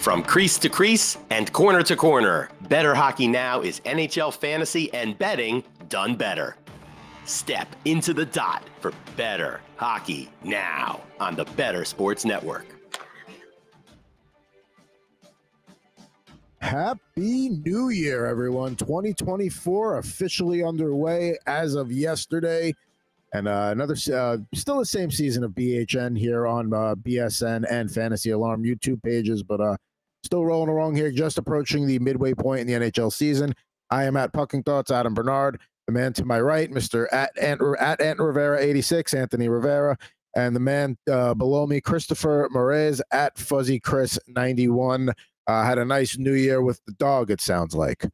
From crease to crease and corner to corner, Bettor Hockey Now is NHL fantasy and betting done better. Step into the dot for Bettor Hockey Now on the Bettor Sports Network. Happy New Year, everyone. 2024 officially underway as of yesterday. And another, still the same season of BHN here on BSN and Fantasy Alarm YouTube pages, but still rolling along here, just approaching the midway point in the NHL season. I am at Pucking Thoughts, Adam Bernard. The man to my right, Mr. at Ant Rivera 86, Anthony Rivera. And the man below me, Christopher Morais at Fuzzy Chris 91. Had a nice New Year with the dog, it sounds like.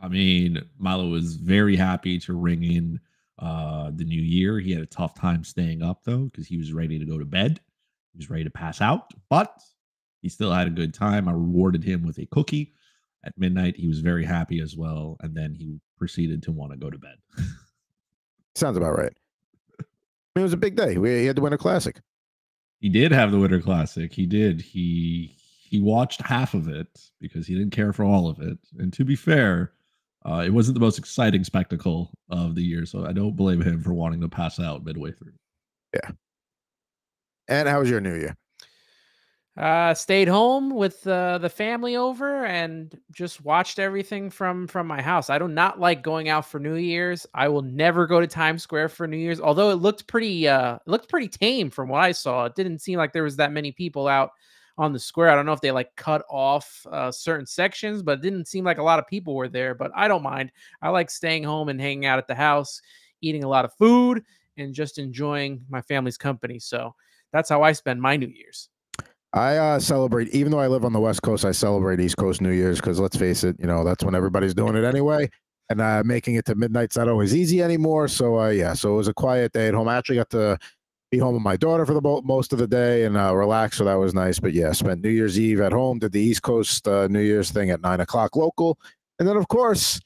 I mean, Milo was very happy to ring in the new year. He had a tough time staying up, though, because he was ready to go to bed. He was ready to pass out, but he still had a good time. I rewarded him with a cookie at midnight. He was very happy as well, and then he proceeded to want to go to bed. Sounds about right. I mean, it was a big day. He had the Winter Classic. He did have the Winter Classic. He did. He watched half of it because he didn't care for all of it. And to be fair, it wasn't the most exciting spectacle of the year, so I don't blame him for wanting to pass out midway through. Yeah. And how was your New Year? Stayed home with the family over and just watched everything from my house. I do not like going out for New Year's. I will never go to Times Square for New Year's, although it looked pretty tame from what I saw. It didn't seem like there was that many people out on the square. I don't know if they cut off certain sections, but it didn't seem like a lot of people were there. But I don't mind. I like staying home and hanging out at the house, eating a lot of food, and just enjoying my family's company. So that's how I spend my New Year's. I celebrate, even though I live on the West Coast, I celebrate East Coast New Year's because let's face it, that's when everybody's doing it anyway. And making it to midnight's not always easy anymore. So so it was a quiet day at home. I actually got to be home with my daughter for most of the day and relax. So that was nice. But yeah, spent New Year's Eve at home, did the East Coast New Year's thing at 9 o'clock local. And then, of course,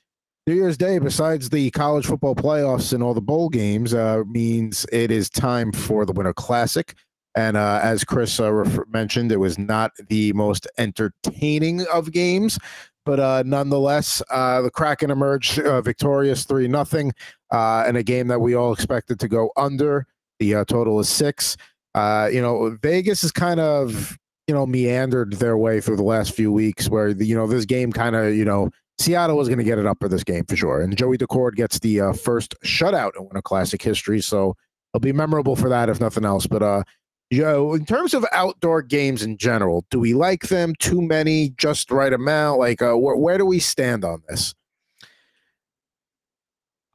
New Year's Day, besides the college football playoffs and all the bowl games, means it is time for the Winter Classic. And as Chris mentioned, it was not the most entertaining of games, but nonetheless, the Kraken emerged victorious 3-0 in a game that we all expected to go under. The total is 6. Vegas has kind of, meandered their way through the last few weeks where, this game kind of, Seattle was going to get it up for this game for sure. And Joey Decord gets the first shutout in Winter Classic history. So it'll be memorable for that, if nothing else. But, in terms of outdoor games in general, do we like them? Too many, just right amount? Where do we stand on this?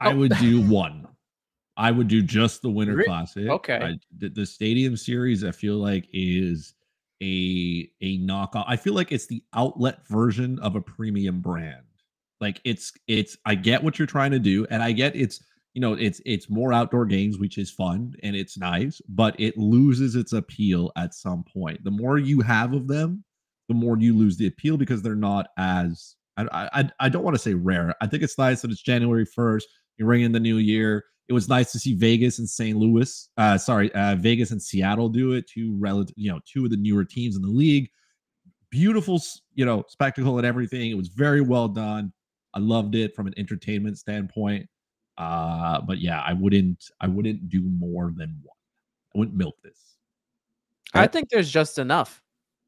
I would do one. I would do just the Winter Classic. Okay. The Stadium Series, I feel like, is a knockoff. I feel like it's the outlet version of a premium brand. I get what you're trying to do, and I get it's more outdoor games, which is fun and it's nice, but it loses its appeal at some point. The more you have of them, the more you lose the appeal because they're not as, I don't want to say rare. I think it's nice that it's January 1st. You ring in the new year. It was nice to see Vegas and Vegas and Seattle do it. Two of the newer teams in the league. Beautiful, spectacle and everything. It was very well done. I loved it from an entertainment standpoint. But yeah, I wouldn't do more than one. I wouldn't milk this. I think there's just enough.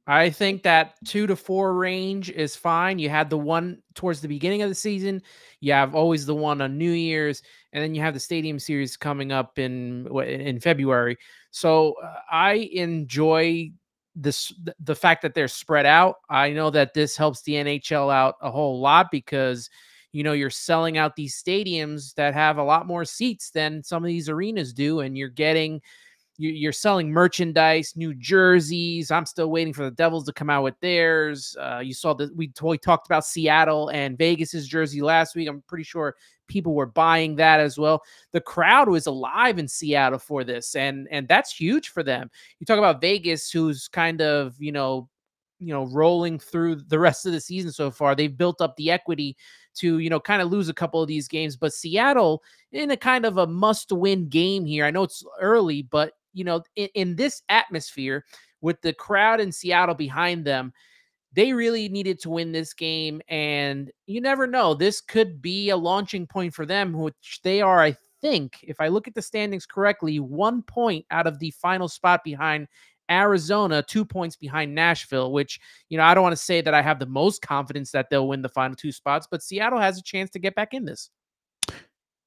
I think that 2 to 4 range is fine. You had the one towards the beginning of the season. You have always the one on New Year's, and then you have the Stadium Series coming up in February. So I enjoy the fact that they're spread out. I know that this helps the NHL out a whole lot because you're selling out these stadiums that have a lot more seats than some of these arenas do, and you're selling merchandise, new jerseys. I'm still waiting for the Devils to come out with theirs. You saw that we talked about Seattle and Vegas's jersey last week. I'm pretty sure people were buying that as well. The crowd was alive in Seattle for this, and that's huge for them. You talk about Vegas, who's kind of rolling through the rest of the season so far. They've built up the equity to kind of lose a couple of these games, but Seattle in a kind of a must-win game here. I know it's early, but in this atmosphere with the crowd in Seattle behind them, They really needed to win this game, and you never know. This could be a launching point for them, which they are, I think, if I look at the standings correctly, 1 point out of the final spot behind Arizona, 2 points behind Nashville, which, I don't want to say that I have the most confidence that they'll win the final 2 spots, but Seattle has a chance to get back in this.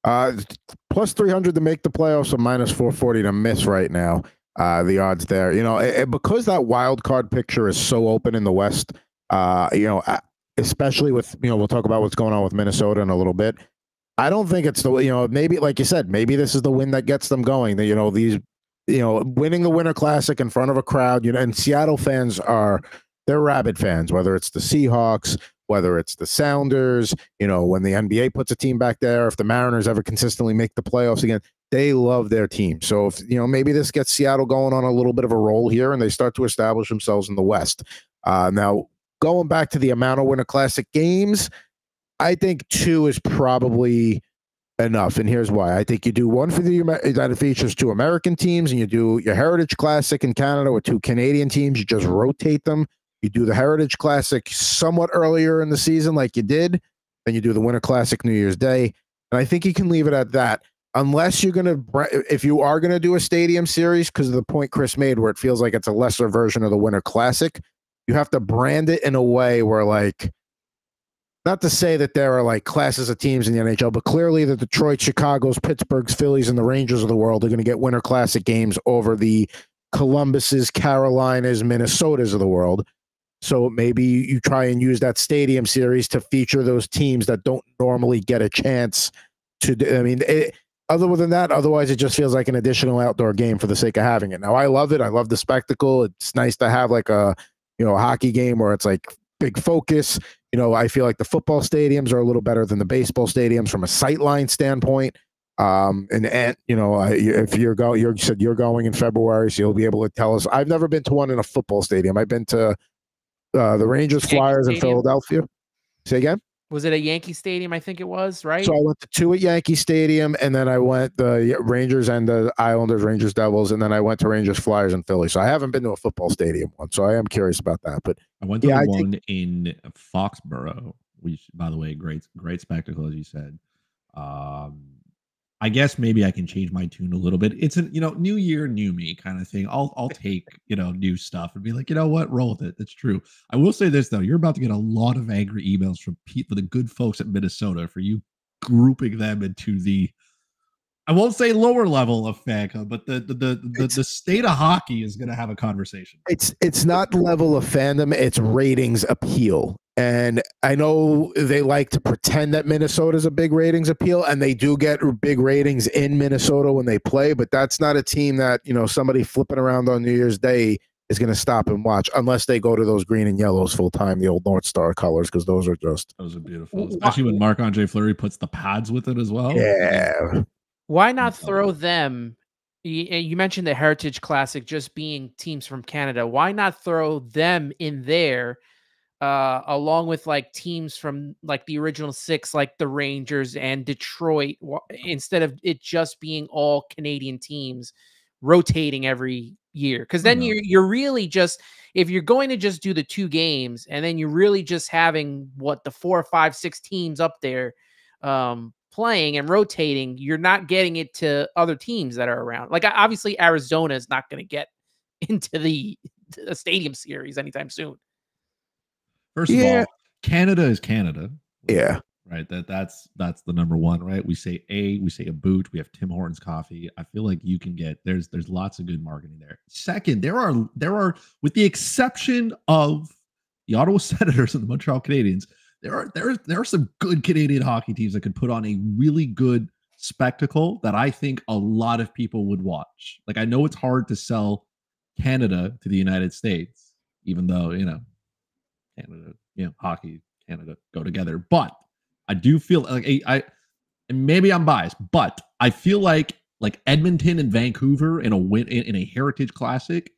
Plus 300 to make the playoffs, or minus 440 to miss right now. The odds there, because that wild card picture is so open in the West, especially with, we'll talk about what's going on with Minnesota in a little bit. I don't think it's the, maybe, like you said, maybe this is the win that gets them going. Winning the Winter Classic in front of a crowd, and Seattle fans they're rabid fans, whether it's the Seahawks, whether it's the Sounders, when the NBA puts a team back there, if the Mariners ever consistently make the playoffs again, they love their team. So if, maybe this gets Seattle going on a little bit of a roll here and they start to establish themselves in the West. Now, going back to the amount of Winter Classic games, I think 2 is probably enough. And here's why. I think you do one for that features 2 American teams, and you do your Heritage Classic in Canada with 2 Canadian teams. You just rotate them. You do the Heritage Classic somewhat earlier in the season like you did, then you do the Winter Classic New Year's Day. And I think you can leave it at that. Unless you're going to, if you are going to do a stadium series, because of the point Chris made where it feels like it's a lesser version of the Winter Classic, you have to brand it in a way where, like, not to say that there are like classes of teams in the NHL, but clearly the Detroit, Chicago's, Pittsburgh's, Phillies, and the Rangers of the world are going to get Winter Classic games over the Columbuses, Carolinas, Minnesotas of the world. So maybe you try and use that stadium series to feature those teams that don't normally get a chance to do. I mean, other than that, otherwise it just feels like an additional outdoor game for the sake of having it. Now, I love it. I love the spectacle. It's nice to have like a hockey game where it's like big focus. I feel like the football stadiums are a little better than the baseball stadiums from a sightline standpoint. If you said you're going in February, so you'll be able to tell us. I've never been to one in a football stadium. I've been to the Rangers, Flyers in Philadelphia. Say again? Was it a Yankee Stadium? I think it was, right? So I went to 2 at Yankee Stadium, and then I went the Rangers and the Islanders, Rangers, Devils, and then I went to Rangers, Flyers in Philly. So I haven't been to a football stadium one, so I am curious about that. But I went to the one in Foxborough, which, by the way, great spectacle, as you said. I guess maybe I can change my tune a little bit. It's a new year, new me kind of thing. I'll take new stuff and be like, what, roll with it. That's true. I will say this though, you're about to get a lot of angry emails from people, the good folks at Minnesota, for you grouping them into the, I won't say lower level of fan club, but the state of hockey is going to have a conversation. It's not level of fandom, it's ratings appeal. And I know they like to pretend that Minnesota's a big ratings appeal, and they do get big ratings in Minnesota when they play, but that's not a team that, somebody flipping around on New Year's Day is going to stop and watch unless they go to those green and yellows full time, the old North Star colors, because those are beautiful. Especially when Marc-Andre Fleury puts the pads with it as well. Yeah. Why not throw them? You mentioned the Heritage Classic just being teams from Canada. Why not throw them in there? Along with like teams from like the original 6, like the Rangers and Detroit, instead of it just being all Canadian teams rotating every year. Because then you're really just, if you're going to just do the 2 games and then you're really just having the 4, 5, 6 teams up there playing and rotating, you're not getting it to other teams that are around. Like obviously Arizona is not going to get into the stadium series anytime soon. First of all, Canada is Canada. Yeah. Right. That's the number one, right? We say a boot. We have Tim Hortons coffee. I feel like you can get there's lots of good marketing there. Second, there are, with the exception of the Ottawa Senators and the Montreal Canadiens, there are some good Canadian hockey teams that could put on a really good spectacle that I think a lot of people would watch. Like, I know it's hard to sell Canada to the United States, even though, Canada, hockey, Canada go together. But I do feel like and maybe I'm biased, but I feel like Edmonton and Vancouver in a Heritage Classic,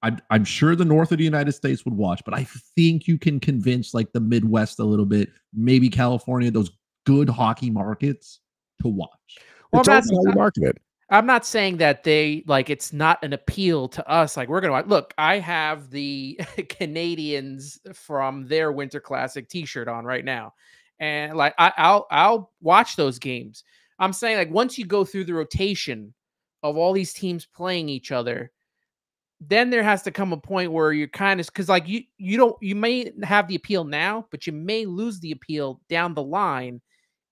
I'm sure the north of the United States would watch, but I think you can convince like the Midwest a little bit, maybe California, those good hockey markets to watch. Well, it's all how you market it. I'm not saying that they like it's not an appeal to us. Like we're gonna look. I have the Canadians from their Winter Classic T-shirt on right now, and like I'll watch those games. I'm saying like once you go through the rotation of all these teams playing each other, then there has to come a point where you're kind of because like you may have the appeal now, but you may lose the appeal down the line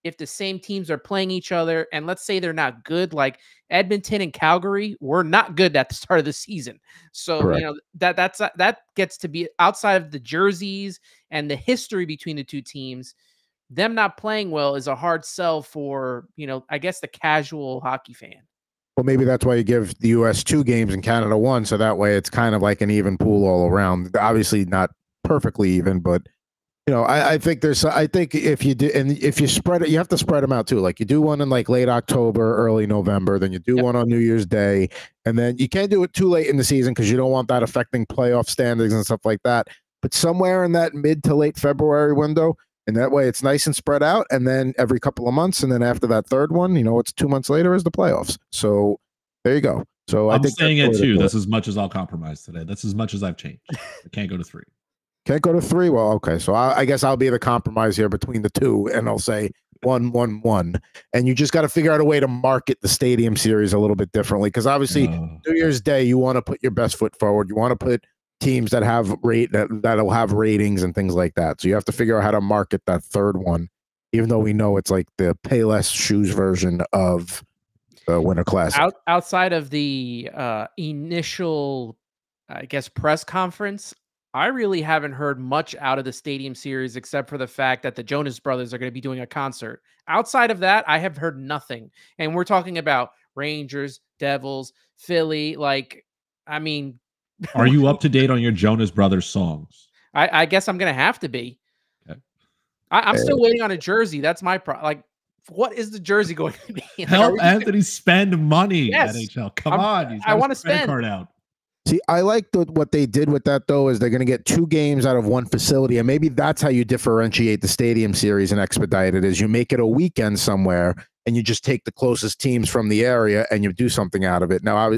if the same teams are playing each other and let's say they're not good, like Edmonton and Calgary were not good at the start of the season. So, Correct. you know, that gets to be outside of the jerseys and the history between the two teams. Them not playing well is a hard sell for, you know, I guess the casual hockey fan. Well, maybe that's why you give the U.S. 2 games and Canada 1, so that way it's kind of like an even pool all around. Obviously, not perfectly even, but you know, I think if you do, and if you spread it, you have to spread them out too. Like you do one in like late October, early November, then you do one on New Year's Day, and then you can't do it too late in the season because you don't want that affecting playoff standings and stuff like that. But somewhere in that mid to late February window, and that way it's nice and spread out. And then every couple of months, and then after that third one, you know, it's 2 months later is the playoffs. So there you go. So I'm I think saying it too. That's as much as I'll compromise today. That's as much as I've changed. I can't go to 3. Can't go to 3. Well, okay. So I guess I'll be the compromise here between the two, and I'll say 1-1-1. And you just got to figure out a way to market the Stadium Series a little bit differently, because obviously New Year's Day you want to put your best foot forward. You want to put teams that have that'll have ratings and things like that. So you have to figure out how to market that third one, even though we know it's like the Payless Shoes version of the Winter Classic. Outside of the initial, I guess, press conference, I really haven't heard much out of the Stadium Series except for the fact that the Jonas Brothers are going to be doing a concert. Outside of that, I have heard nothing. And we're talking about Rangers, Devils, Philly. Like, I mean, are you up to date on your Jonas Brothers songs? I guess I'm going to have to be. Okay. I'm still waiting on a jersey. That's my like. What is the jersey going to be? Like, help Anthony spend money. Yes. NHL. Come on. I want to spend. Card out. See, I like what they did with that, though, is they're going to get 2 games out of one facility. And maybe that's how you differentiate the Stadium Series and expedite it, is you make it a weekend somewhere and you just take the closest teams from the area and you do something out of it. Now,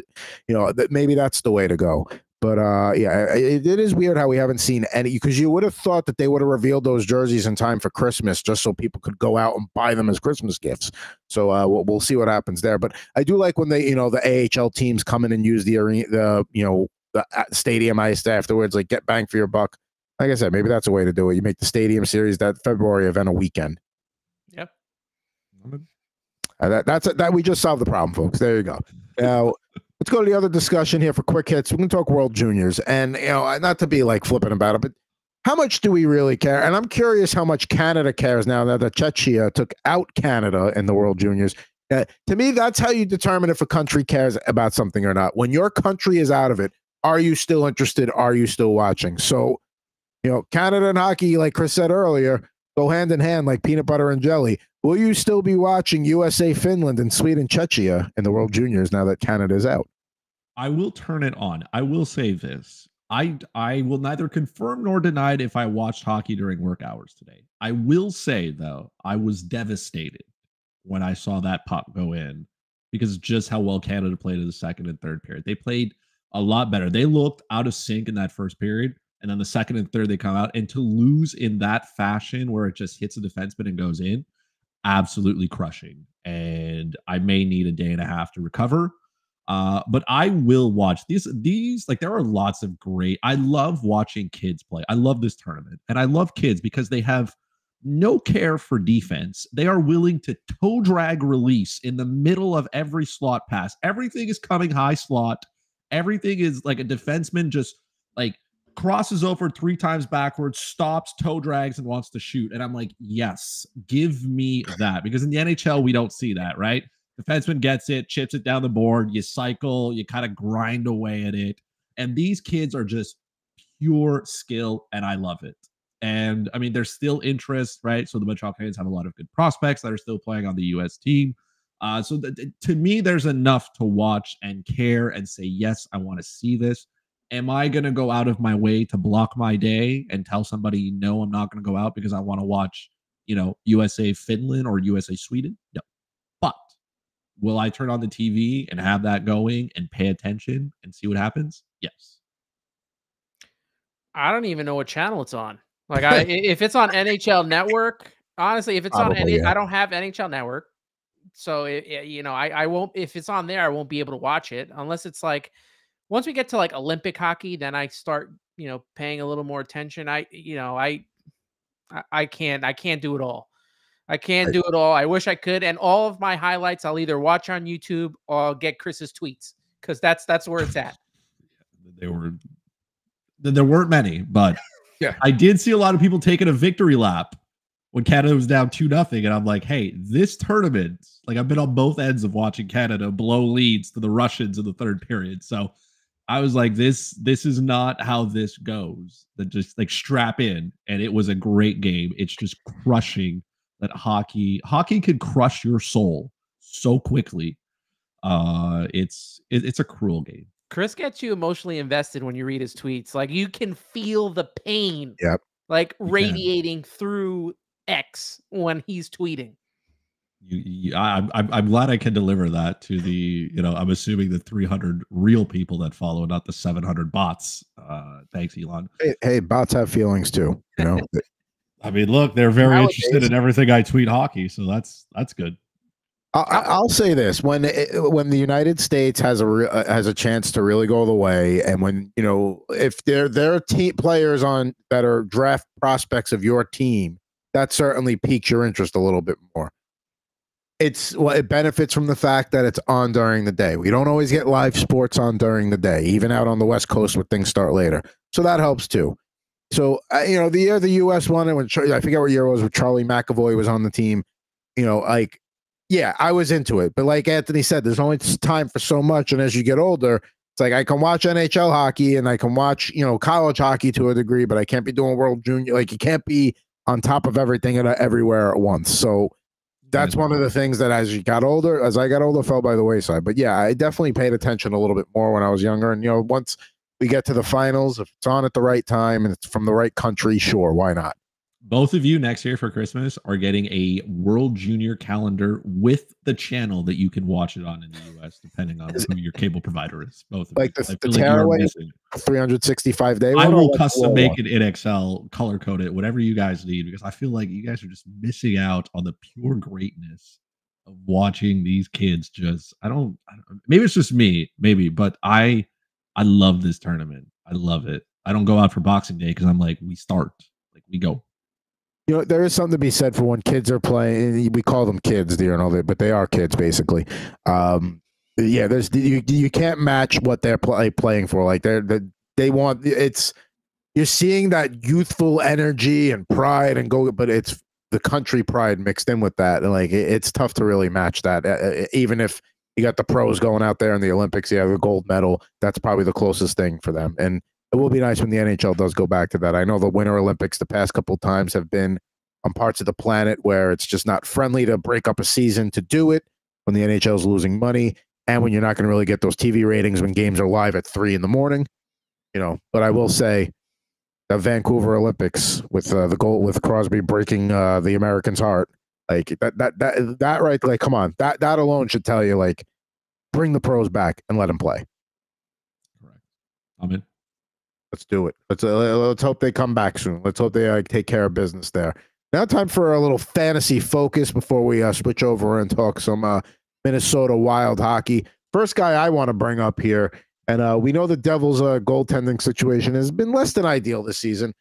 maybe that's the way to go. But yeah, it is weird how we haven't seen any, because you would have thought that they would have revealed those jerseys in time for Christmas, just so people could go out and buy them as Christmas gifts. So we'll see what happens there. But I do like when they, the AHL teams come in and use the arena, the stadium ice afterwards, like get bang for your buck. Like I said, maybe that's a way to do it. You make the Stadium Series, that February event, a weekend. Yep. That we just solved the problem, folks. There you go. Now, let's go to the other discussion here for quick hits. We're going to talk World Juniors. And, not to be like flippant about it, but how much do we really care? And I'm curious how much Canada cares now that Czechia took out Canada in the World Juniors. To me, that's how you determine if a country cares about something or not. When your country is out of it, are you still interested? Are you still watching? So, Canada and hockey, like Chris said earlier, go hand in hand like peanut butter and jelly. Will you still be watching USA, Finland, and Sweden, Czechia in the World Juniors now that Canada is out? I will turn it on. I will say this. I will neither confirm nor deny it if I watched hockey during work hours today. I will say, though, I was devastated when I saw that puck go in because just how well Canada played in the second and third period. They played a lot better. They looked out of sync in that first period, and then the second and third they come out, and to lose in that fashion where it just hits a defenseman and goes in, absolutely crushing. And I may need a day and a half to recover. But I will watch these. Like, there are lots of great. I love watching kids play. I love this tournament, and I love kids because they have no care for defense. They are willing to toe drag release in the middle of every slot pass. Everything is coming high slot. Everything is like a defenseman just like crosses over 3 times backwards, stops, toe drags, and wants to shoot. And I'm like, yes, give me that. Because in the NHL, we don't see that, right? Defenseman gets it, chips it down the board, you cycle, you kind of grind away at it. And these kids are just pure skill, and I love it. And I mean, there's still interest, right? So the Montreal Canadiens have a lot of good prospects that are still playing on the U.S. team. So to me, there's enough to watch and care and say, yes, I want to see this. Am I going to go out of my way to block my day and tell somebody, no, I'm not going to go out because I want to watch, USA Finland or USA Sweden? No. But Will I turn on the TV and have that going and pay attention and see what happens? Yes. I don't even know what channel it's on. Like, if it's on NHL Network, honestly, if it's on any, I don't have NHL Network, so I won't. If it's on there, I won't be able to watch it unless it's like once we get to like Olympic hockey, then I start paying a little more attention. I can't do it all. I can't do it all. I wish I could. And all of my highlights, I'll either watch on YouTube or I'll get Chris's tweets because that's where it's at. There weren't many, but yeah, I did see a lot of people taking a victory lap when Canada was down 2-0. And I'm like, hey, this tournament, like I've been on both ends of watching Canada blow leads to the Russians in the third period. So I was like, this is not how this goes. That just like strap in. And it was a great game. It's just crushing that hockey could crush your soul so quickly. It's a cruel game. Chris gets you emotionally invested when you read his tweets. Like you can feel the pain, like radiating through X when he's tweeting. I'm glad I can deliver that to the, I'm assuming the 300 real people that follow, not the 700 bots. Thanks, Elon. Hey, bots have feelings too. I mean, look, they're very interested in everything I tweet hockey, so that's good. I'll say this: when the United States has a chance to really go the way, and when if there are team players on that are draft prospects of your team, that certainly piques your interest a little bit more. It benefits from the fact that it's on during the day. We don't always get live sports on during the day, even out on the West Coast where things start later, so that helps too. So the year the U.S. won it, when I forget what year it was, when Charlie McAvoy was on the team, yeah, I was into it. But like Anthony said, there's only time for so much. And as you get older, it's like I can watch NHL hockey and I can watch, college hockey to a degree, but I can't be doing World Junior. Like you can't be on top of everything and everywhere at once. So that's one of the things that as I got older, fell by the wayside. But yeah, I definitely paid attention a little bit more when I was younger. And, once we get to the finals, if it's on at the right time and it's from the right country, sure, why not? Both of you next year for Christmas are getting a World Junior calendar with the channel that you can watch it on in the U.S., depending on who your cable provider is. Both of like you. the tearaway 365-day. I will custom make it in Excel, color code it, whatever you guys need, because I feel like you guys are just missing out on the pure greatness of watching these kids. I don't maybe it's just me, but I love this tournament. I love it. I don't go out for Boxing Day because I'm like, we go. There is something to be said for when kids are playing. We call them kids, but they are kids basically. Yeah, you can't match what they're playing for. Like they want you're seeing that youthful energy and pride and but it's the country pride mixed in with that. And like it's tough to really match that. Even if you got the pros going out there in the Olympics, you have a gold medal. That's probably the closest thing for them. And it will be nice when the NHL does go back to that. I know the Winter Olympics the past couple of times have been on parts of the planet where it's just not friendly to break up a season to do it when the NHL is losing money and when you're not going to really get those TV ratings when games are live at 3 a.m. But I will say the Vancouver Olympics with the goal with Crosby breaking the Americans' heart, like that right, like come on, that alone should tell you like bring the pros back and let them play. Correct. I'm in. Let's do it. Let's hope they come back soon. Let's hope they take care of business there. Now time for a little fantasy focus before we switch over and talk some Minnesota Wild hockey. First guy I want to bring up here, and we know the Devils' goaltending situation has been less than ideal this season.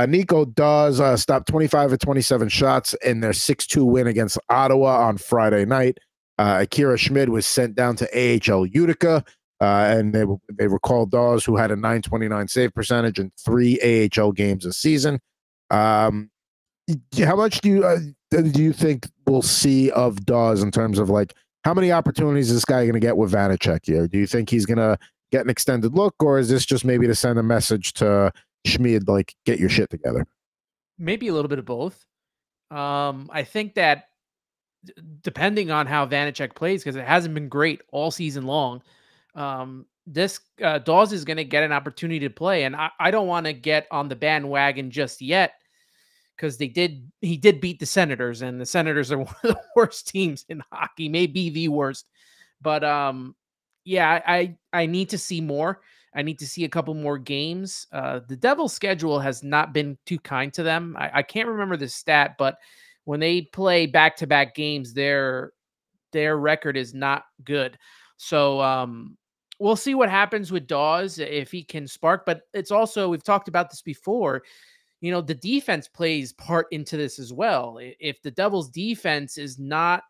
Nico Daws stopped 25 of 27 shots in their 6-2 win against Ottawa on Friday night. Akira Schmid was sent down to AHL Utica. And they recalled Daws, who had a .929 save percentage in 3 AHL games this season. How much do you think we'll see of Daws in terms of like how many opportunities is this guy going to get with Vanacek here? Do you think he's going to get an extended look, or is this just maybe to send a message to Schmid like get your shit together? Maybe a little bit of both. I think that depending on how Vanacek plays, because it hasn't been great all season long. This Daws is going to get an opportunity to play, and I don't want to get on the bandwagon just yet because he did beat the Senators, and the Senators are one of the worst teams in hockey, maybe the worst. But yeah, I need to see more. I need to see a couple more games. The Devils' schedule has not been too kind to them. I can't remember the stat, but when they play back-to-back games, their record is not good. So we'll see what happens with Daws if he can spark. But it's also, we've talked about this before, the defense plays part into this as well. If the Devils' defense is not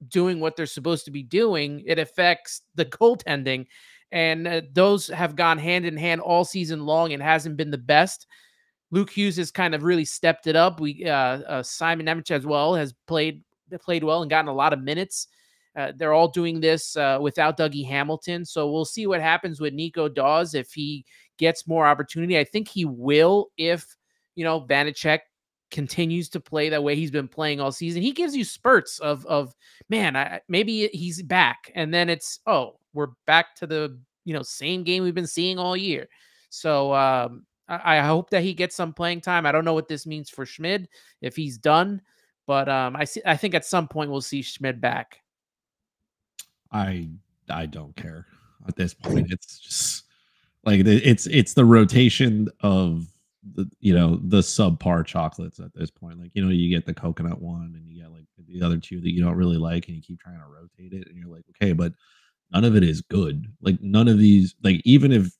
doing what they're supposed to be doing, it affects the goaltending. And those have gone hand in hand all season long and hasn't been the best. Luke Hughes has kind of really stepped it up. Simon Nemec as well has played well and gotten a lot of minutes. They're all doing this without Dougie Hamilton. So we'll see what happens with Nico Daws if he gets more opportunity. I think he will if, Vanacek continues to play that way he's been playing all season. He gives you spurts of man, maybe he's back. And then it's, we're back to the, same game we've been seeing all year. So I hope that he gets some playing time. I don't know what this means for Schmid if he's done, but I think at some point we'll see Schmid back. I don't care at this point. It's just like it's the rotation of the subpar chocolates at this point. Like, you get the coconut one and you get like the other two that you don't really like and you keep trying to rotate it and you're like, okay, but none of it is good. Like none of these, like even if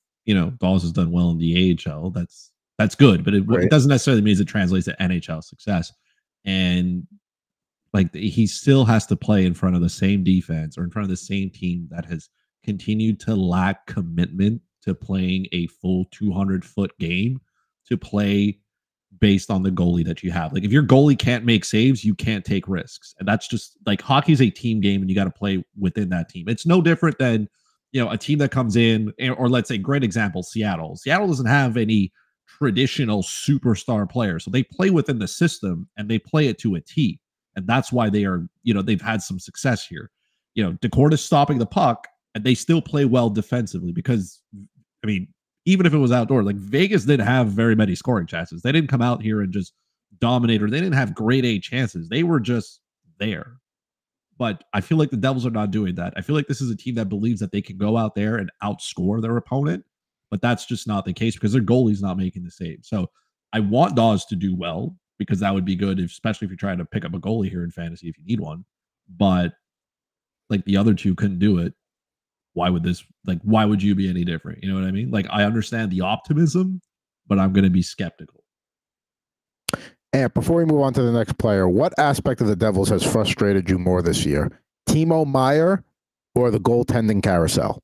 Daws has done well in the AHL, that's good, but it doesn't necessarily mean it translates to NHL success. And like he still has to play in front of the same defense or in front of the same team that has continued to lack commitment to playing a full 200-foot game, to play based on the goalie that you have. Like if your goalie can't make saves, you can't take risks. And that's just like hockey's a team game and you got to play within that team. It's no different than, a team that comes in, or let's say, great example, Seattle. Seattle doesn't have any traditional superstar players. So they play within the system and they play it to a T. And that's why they are, they've had some success here. Decorta's stopping the puck and they still play well defensively because, I mean, even if it was outdoor, like Vegas didn't have very many scoring chances. They didn't come out here and just dominate, or they didn't have grade A chances. They were just there. But I feel like the Devils are not doing that. I feel like this is a team that believes that they can go out there and outscore their opponent, but that's just not the case because their goalie's not making the save. So I want Daws to do well because that would be good, especially if you're trying to pick up a goalie here in fantasy if you need one. But like the other two couldn't do it. Why would you be any different? You know what I mean? Like, I understand the optimism, but I'm going to be skeptical. And before we move on to the next player, what aspect of the Devils has frustrated you more this year? Timo Meier or the goaltending carousel?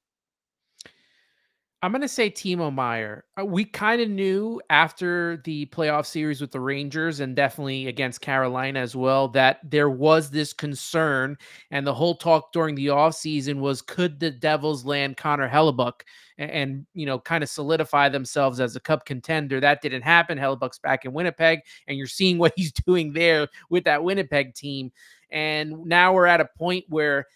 I'm going to say Timo Meier. We kind of knew after the playoff series with the Rangers and definitely against Carolina as well that there was this concern, and the whole talk during the offseason was, could the Devils land Connor Hellebuyck and kind of solidify themselves as a cup contender? That didn't happen. Hellebuck's back in Winnipeg, and you're seeing what he's doing there with that Winnipeg team. And now we're at a point where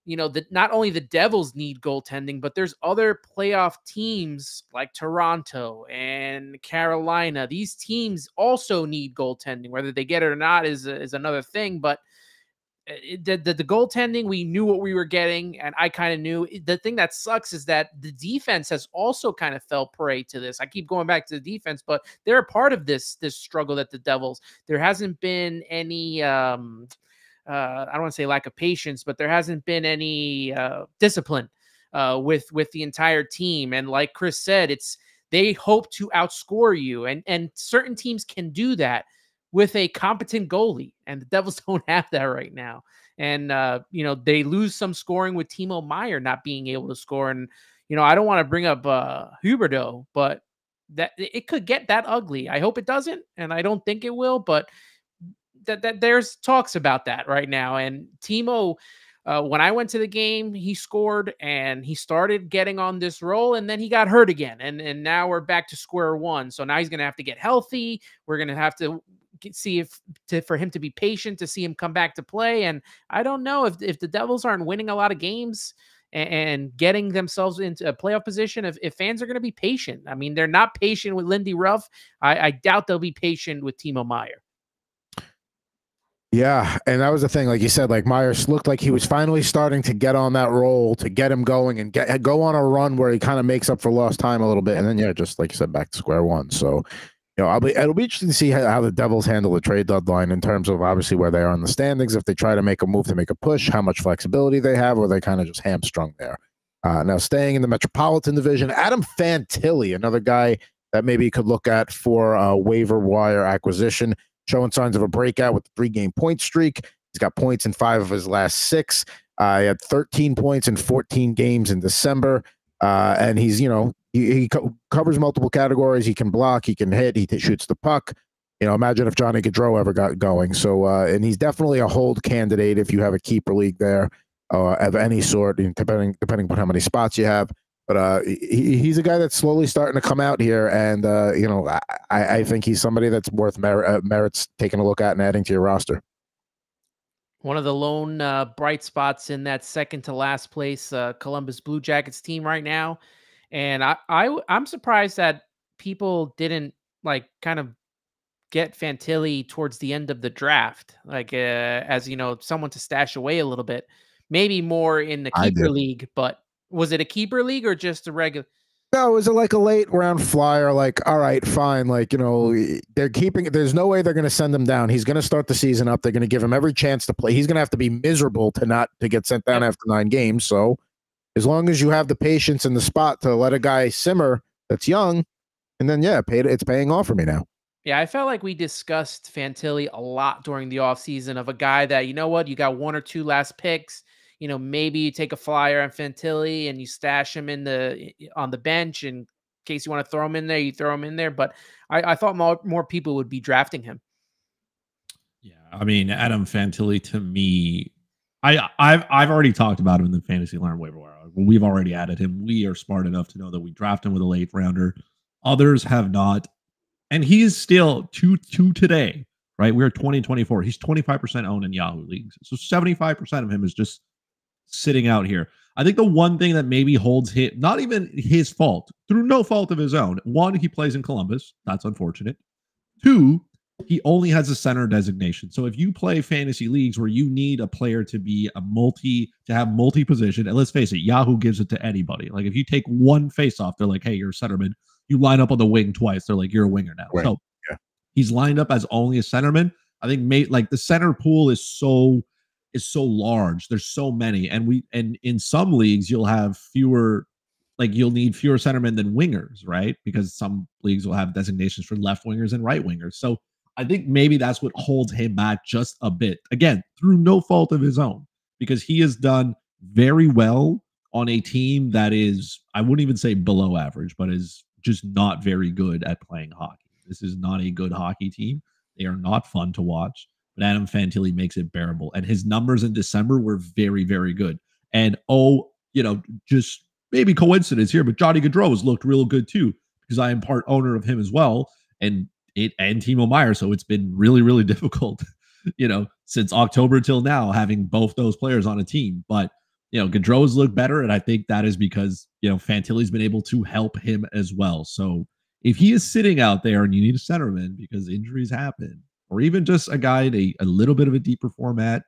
that not only the Devils need goaltending, but there's other playoff teams like Toronto and Carolina. These teams also need goaltending. Whether they get it or not is another thing. But the goaltending, we knew what we were getting, and I kind of knew. The thing that sucks is that the defense has also kind of fell prey to this. I keep going back to the defense, but they're a part of this struggle that the Devils. There hasn't been any I don't want to say lack of patience, but there hasn't been any discipline with the entire team. And like Chris said, they hope to outscore you, and certain teams can do that with a competent goalie, and the Devils don't have that right now. And they lose some scoring with Timo Meier not being able to score. And I don't want to bring up Huberdeau, but that it could get that ugly. I hope it doesn't, and I don't think it will, but that there's talks about that right now. And Timo, when I went to the game, he scored and he started getting on this roll, and then he got hurt again. And now we're back to square one. So now he's going to have to get healthy. We're going to have to see for him to be patient to see him come back to play. And I don't know if the Devils aren't winning a lot of games and getting themselves into a playoff position, if fans are going to be patient. I mean, they're not patient with Lindy Ruff. I doubt they'll be patient with Timo Meier. Yeah, and that was the thing. Like you said, like Myers looked like he was finally starting to get on that roll to get him going and go on a run where he kind of makes up for lost time a little bit, and then just like you said, back to square one. So, it'll be interesting to see how the Devils handle the trade deadline in terms of obviously where they are in the standings. If they try to make a move to make a push, how much flexibility they have, or they kind of just hamstrung there. Now, staying in the Metropolitan Division, Adam Fantilli, another guy that maybe you could look at for a waiver wire acquisition. Showing signs of a breakout with a 3-game point streak. He's got points in 5 of his last 6. He had 13 points in 14 games in December. And he's, he covers multiple categories. He can block, he can hit, he shoots the puck. Imagine if Johnny Gaudreau ever got going. So, and he's definitely a hold candidate if you have a keeper league there of any sort, depending on how many spots you have. But he's a guy that's slowly starting to come out here, and I think he's somebody that's worth merits taking a look at and adding to your roster. One of the lone bright spots in that second to last place Columbus Blue Jackets team right now, and I'm surprised that people didn't kind of get Fantilli towards the end of the draft, as someone to stash away a little bit, maybe more in the keeper league, but. Was it a keeper league or just a regular? No, it was like a late round flyer. Like, all right, fine. Like, they're keeping. There's no way they're going to send him down. He's going to start the season up. They're going to give him every chance to play. He's going to have to be miserable to get sent down after 9 games. So, as long as you have the patience and the spot to let a guy simmer that's young, and then it's paying off for me now. Yeah, I felt like we discussed Fantilli a lot during the offseason of a guy that, you got 1 or 2 last picks. Maybe you take a flyer on Fantilli and you stash him on the bench in case you want to throw him in there. You throw him in there, but I thought more people would be drafting him. Yeah, I mean, Adam Fantilli to me, I've already talked about him in the Fantasy Learn waiver wire. We've already added him. We are smart enough to know that we draft him with a late rounder. Others have not, and he is still to today. Right, we're 2024. He's 25% owned in Yahoo leagues, so 75% of him is just sitting out here. I think the one thing that maybe holds him, not even his fault, through no fault of his own. 1, he plays in Columbus. That's unfortunate. 2, he only has a center designation. So if you play fantasy leagues where you need a player to be to have multi-position, and let's face it, Yahoo gives it to anybody. Like if you take one face-off, they're like, hey, you're a centerman. You line up on the wing twice, they're like, you're a winger now. Right. So he's lined up as only a centerman. I think the center pool is so large. There's so many. And in some leagues, you'll have fewer, you'll need fewer centermen than wingers, right? Because some leagues will have designations for left wingers and right wingers. So I think maybe that's what holds him back just a bit. Again, through no fault of his own, because he has done very well on a team that is, I wouldn't even say below average, but is just not very good at playing hockey. This is not a good hockey team. They are not fun to watch. But Adam Fantilli makes it bearable. And his numbers in December were very, very good. And just maybe coincidence here, but Johnny Gaudreau has looked real good too, because I am part owner of him as well. And Timo Meier. So it's been really, really difficult, since October till now, having both those players on a team. But Gaudreau has looked better. And I think that is because, Fantilli's been able to help him as well. So if he is sitting out there and you need a centerman because injuries happen, or even just a guy in a little bit of a deeper format,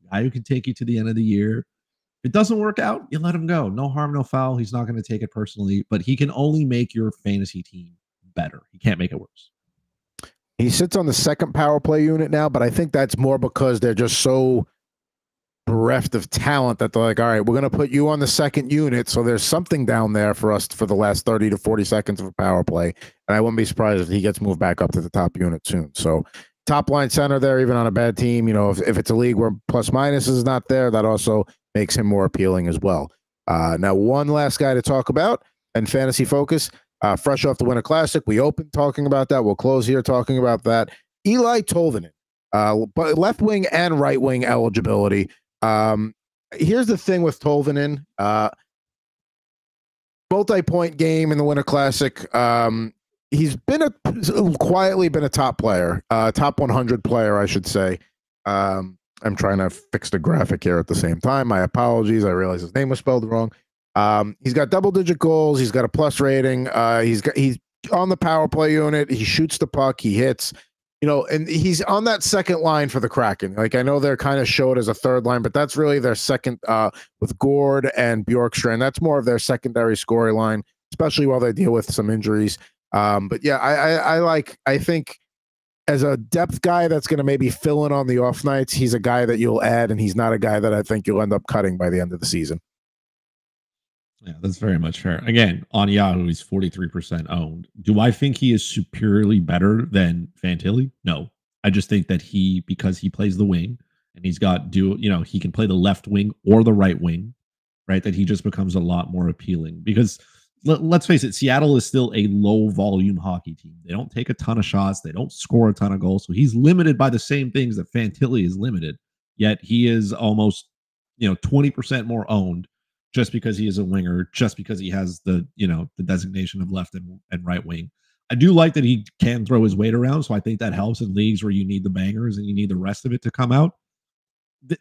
a guy who can take you to the end of the year. If it doesn't work out, you let him go. No harm, no foul. He's not going to take it personally, but he can only make your fantasy team better. He can't make it worse. He sits on the second power play unit now, but I think that's more because they're just so bereft of talent that they're like, all right, we're going to put you on the second unit. So there's something down there for us for the last 30 to 40 seconds of a power play. And I wouldn't be surprised if he gets moved back up to the top unit soon. So top line center there, even on a bad team, if it's a league where plus minus is not there, that also makes him more appealing as well. Now, one last guy to talk about and fantasy focus, fresh off the Winter Classic. We opened talking about that. We'll close here talking about that. Eeli Tolvanen, but left wing and right wing eligibility. Here's the thing with Tolvanen, multi-point game in the Winter Classic. He's quietly been a top player, top 100 player, I should say. I'm trying to fix the graphic here at the same time. My apologies. I realize his name was spelled wrong. He's got double-digit goals. He's got a plus rating. He's on the power play unit. He shoots the puck. He hits. and he's on that second line for the Kraken. Like, I know they're kind of showed as a third line, but that's really their second with Gord and Bjorkstrand. That's more of their secondary scoring line, especially while they deal with some injuries. But yeah, I think as a depth guy that's going to maybe fill in on the off nights, he's a guy that you'll add, and he's not a guy that I think you'll end up cutting by the end of the season. Yeah, that's very much fair. Again, on Yahoo, he's 43% owned. Do I think he is superiorly better than Fantilli? No. I just think that because he plays the wing and he can play the left wing or the right wing, right? That he just becomes a lot more appealing because let's face it, Seattle is still a low volume hockey team. They don't take a ton of shots. They don't score a ton of goals. So he's limited by the same things that Fantilli is limited. Yet he is almost, 20% more owned just because he is a winger, just because he has the designation of left and right wing. I do like that he can throw his weight around. So I think that helps in leagues where you need the bangers and you need the rest of it to come out.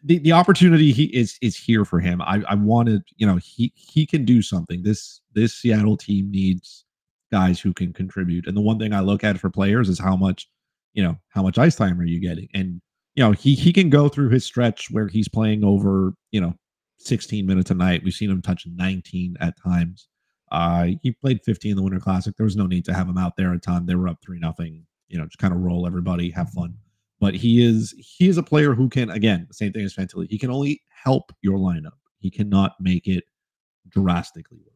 The opportunity is here for him. I wanted, he can do something. This Seattle team needs guys who can contribute. And the one thing I look at for players is how much ice time are you getting? And, he can go through his stretch where he's playing over, 16 minutes a night. We've seen him touch 19 at times. He played 15 in the Winter Classic. There was no need to have him out there a ton. They were up 3-0, just kind of roll everybody, have fun. But he is a player who can, again, the same thing as Fantilli. He can only help your lineup. He cannot make it drastically worse.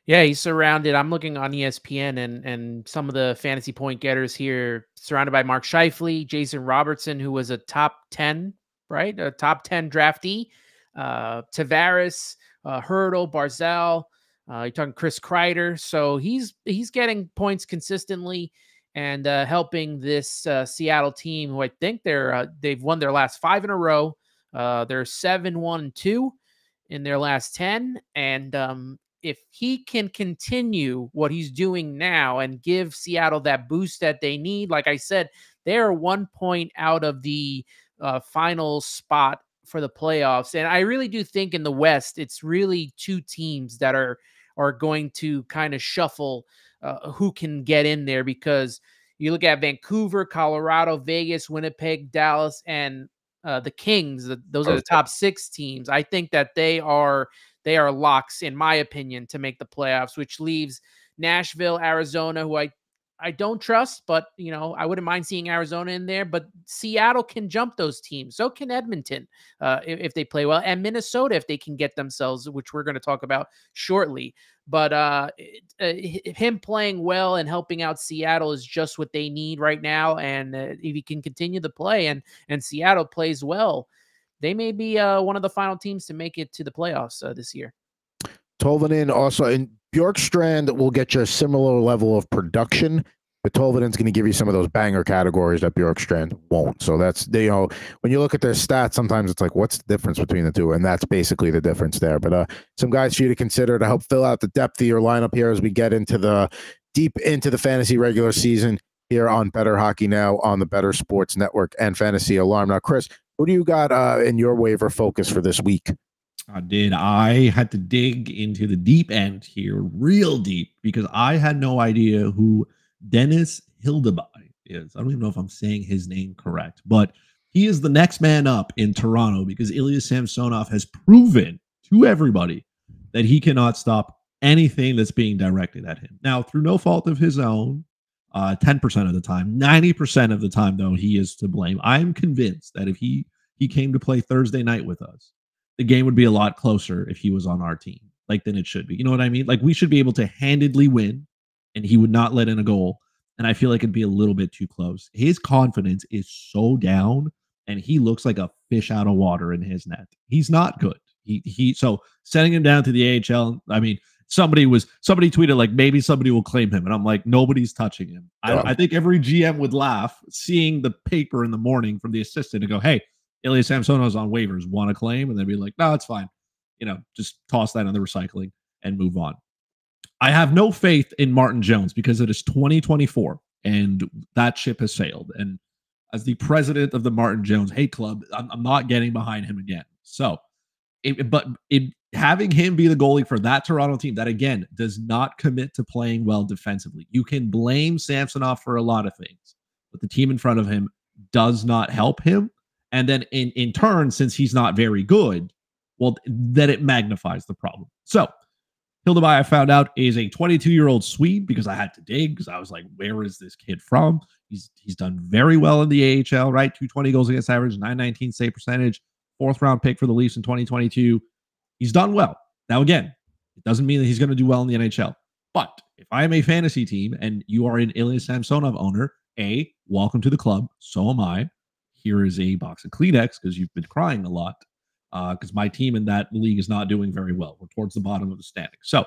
Yeah, he's surrounded. I'm looking on ESPN and some of the fantasy point getters here, surrounded by Mark Scheifele, Jason Robertson, who was a top 10, right? A top 10 draftee. Tavares, Hurdle, Barzal. You're talking Chris Kreider. So he's getting points consistently and helping this Seattle team, who I think they've won their last 5 in a row. They're 7-1-2 in their last 10. And if he can continue what he's doing now and give Seattle that boost that they need, like I said, they're 1 point out of the final spot for the playoffs. And I really do think in the West, it's really 2 teams that are going to kind of shuffle who can get in there, because you look at Vancouver, Colorado, Vegas, Winnipeg, Dallas, and the Kings. Those are the top 6 teams. I think that they are locks, in my opinion, to make the playoffs, which leaves Nashville, Arizona, who I don't trust, but I wouldn't mind seeing Arizona in there. But Seattle can jump those teams. So can Edmonton if they play well, and Minnesota if they can get themselves, which we're going to talk about shortly. But him playing well and helping out Seattle is just what they need right now. And if he can continue to play and Seattle plays well, they may be one of the final teams to make it to the playoffs this year. Tolvanen also, and Bjorkstrand will get you a similar level of production, but Tolvanen's going to give you some of those banger categories that Bjorkstrand won't. So that's, when you look at their stats, sometimes it's like, what's the difference between the two? And that's basically the difference there. But some guys for you to consider to help fill out the depth of your lineup here as we get deep into the fantasy regular season here on Bettor Hockey Now on the Bettor Sports Network and Fantasy Alarm. Now, Chris, who do you got in your waiver focus for this week? I had to dig into the deep end here, real deep, because I had no idea who Dennis Hildeby is. I don't even know if I'm saying his name correct, but he is the next man up in Toronto because Ilya Samsonov has proven to everybody that he cannot stop anything that's being directed at him. Now, through no fault of his own, 10% of the time, 90% of the time, though, he is to blame. I'm convinced that if he came to play Thursday night with us, the game would be a lot closer if he was on our team, than it should be. You know what I mean? Like, we should be able to handedly win, and he would not let in a goal. And I feel like it'd be a little bit too close. His confidence is so down, and he looks like a fish out of water in his net. He's not good. So sending him down to the AHL, I mean, somebody tweeted like maybe somebody will claim him, and I'm like, nobody's touching him. I think every GM would laugh seeing the paper in the morning from the assistant and go, hey, Ilya Samsonov's on waivers, want to claim? And they'd be like, no, it's fine. Just toss that in the recycling and move on. I have no faith in Martin Jones because it is 2024 and that ship has sailed. And as the president of the Martin Jones hate club, I'm not getting behind him again. So, having him be the goalie for that Toronto team that, again, does not commit to playing well defensively. You can blame Samsonov for a lot of things, but the team in front of him does not help him. And then in turn, since he's not very good, well, then it magnifies the problem. So Hildeby, I found out, is a 22-year-old Swede because I had to dig because I was like, where is this kid from? He's done very well in the AHL, right? 220 goals against average, 919 save percentage, 4th-round pick for the Leafs in 2022. He's done well. Now, again, it doesn't mean that he's going to do well in the NHL. But if I am a fantasy team and you are an Ilya Samsonov owner, welcome to the club. So am I. Here is a box of Kleenex because you've been crying a lot because my team in that league is not doing very well. We're towards the bottom of the standings. So